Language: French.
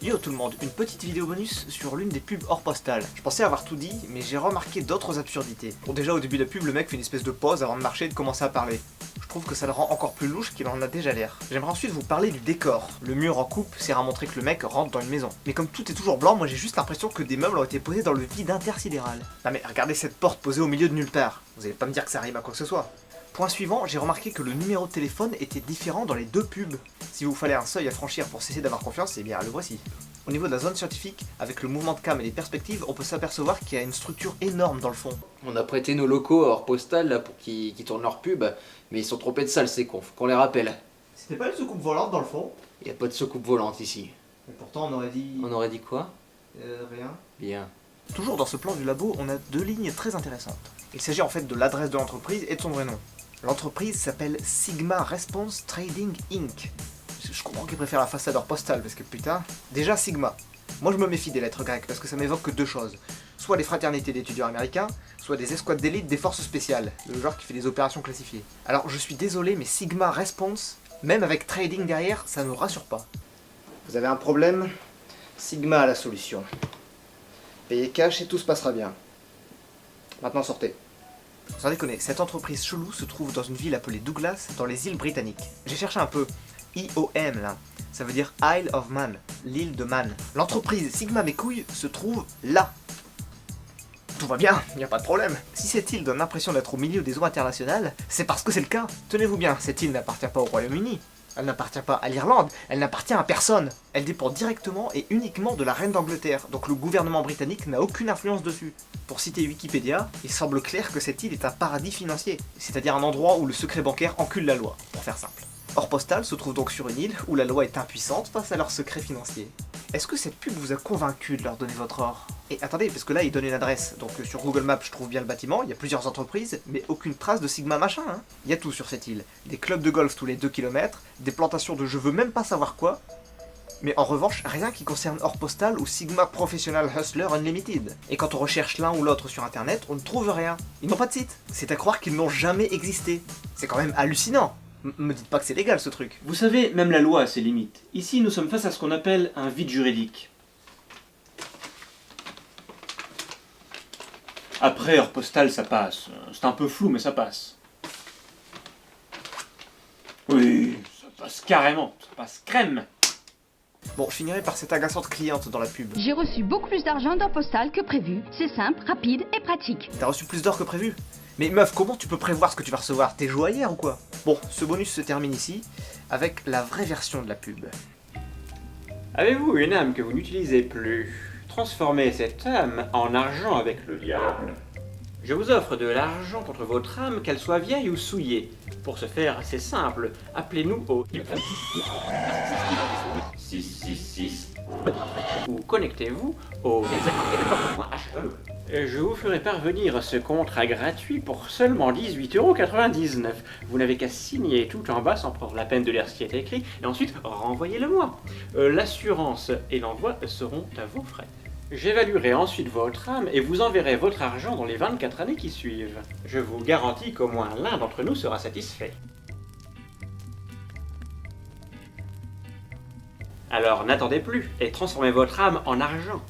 Yo tout le monde, une petite vidéo bonus sur l'une des pubs hors postale. Je pensais avoir tout dit, mais j'ai remarqué d'autres absurdités. Bon déjà au début de la pub, le mec fait une espèce de pause avant de marcher et de commencer à parler. Je trouve que ça le rend encore plus louche qu'il en a déjà l'air. J'aimerais ensuite vous parler du décor. Le mur en coupe sert à montrer que le mec rentre dans une maison. Mais comme tout est toujours blanc, moi j'ai juste l'impression que des meubles ont été posés dans le vide intersidéral. Non mais regardez cette porte posée au milieu de nulle part. Vous allez pas me dire que ça arrive à quoi que ce soit. Point suivant, j'ai remarqué que le numéro de téléphone était différent dans les deux pubs. Si vous fallait un seuil à franchir pour cesser d'avoir confiance, eh bien le voici. Au niveau de la zone scientifique, avec le mouvement de cam et les perspectives, on peut s'apercevoir qu'il y a une structure énorme dans le fond. On a prêté nos locaux à Hors Postal là, pour qu'ils tournent leur pub, mais ils sont trompés de salle, c'est con, faut qu'on les rappelle. C'était pas une soucoupe volante dans le fond? Y a pas de soucoupe volante ici. Mais pourtant on aurait dit... On aurait dit quoi? Rien. Bien. Toujours dans ce plan du labo, on a deux lignes très intéressantes. Il s'agit en fait de l'adresse de l'entreprise et de son vrai nom. L'entreprise s'appelle Sigma Response Trading Inc. Je comprends qu'ils préfèrent la façade hors postale parce que putain... Déjà Sigma. Moi je me méfie des lettres grecques parce que ça m'évoque que deux choses. Soit les fraternités d'étudiants américains, soit des escouades d'élite des forces spéciales, le genre qui fait des opérations classifiées. Alors je suis désolé mais Sigma Response, même avec trading derrière, ça ne me rassure pas. Vous avez un problème? Sigma a la solution. Payez cash et tout se passera bien. Maintenant sortez. Sans déconner, cette entreprise chelou se trouve dans une ville appelée Douglas, dans les îles britanniques. J'ai cherché un peu. IOM là, ça veut dire Isle of Man, l'île de Man. L'entreprise Sigma mes couilles se trouve là. Tout va bien, y a pas de problème. Si cette île donne l'impression d'être au milieu des eaux internationales, c'est parce que c'est le cas. Tenez-vous bien, cette île n'appartient pas au Royaume-Uni. Elle n'appartient pas à l'Irlande, elle n'appartient à personne. Elle dépend directement et uniquement de la reine d'Angleterre, donc le gouvernement britannique n'a aucune influence dessus. Pour citer Wikipédia, il semble clair que cette île est un paradis financier, c'est-à-dire un endroit où le secret bancaire encule la loi, pour faire simple. Hors Postal se trouve donc sur une île où la loi est impuissante face à leurs secrets financiers. Est-ce que cette pub vous a convaincu de leur donner votre or? Et attendez, parce que là, il donne une adresse. Donc sur Google Maps, je trouve bien le bâtiment, il y a plusieurs entreprises, mais aucune trace de Sigma machin, hein. Il y a tout sur cette île. Des clubs de golf tous les 2 km, des plantations de je veux même pas savoir quoi, mais en revanche, rien qui concerne Hors Postal ou Sigma Professional Hustler Unlimited. Et quand on recherche l'un ou l'autre sur internet, on ne trouve rien. Ils n'ont pas de site. C'est à croire qu'ils n'ont jamais existé. C'est quand même hallucinant. Me dites pas que c'est légal ce truc. Vous savez, même la loi a ses limites. Ici, nous sommes face à ce qu'on appelle un vide juridique. Après, Hors Postal, ça passe. C'est un peu flou, mais ça passe. Oui, ça passe carrément. Ça passe crème. Bon, je finirai par cette agaçante cliente dans la pub. J'ai reçu beaucoup plus d'argent dans Postal que prévu. C'est simple, rapide et pratique. T'as reçu plus d'or que prévu? Mais meuf, comment tu peux prévoir ce que tu vas recevoir? T'es joué hier ou quoi? Bon, ce bonus se termine ici, avec la vraie version de la pub. Avez-vous une âme que vous n'utilisez plus? Transformez cette âme en argent avec le diable. Je vous offre de l'argent contre votre âme, qu'elle soit vieille ou souillée. Pour ce faire, c'est simple. Appelez-nous au 666 ou connectez-vous au Je vous ferai parvenir ce contrat gratuit pour seulement 18,99 €. Vous n'avez qu'à signer tout en bas sans prendre la peine de lire ce qui est écrit et ensuite renvoyez-le-moi. L'assurance et l'envoi seront à vos frais. J'évaluerai ensuite votre âme et vous enverrai votre argent dans les 24 années qui suivent. Je vous garantis qu'au moins l'un d'entre nous sera satisfait. Alors n'attendez plus et transformez votre âme en argent.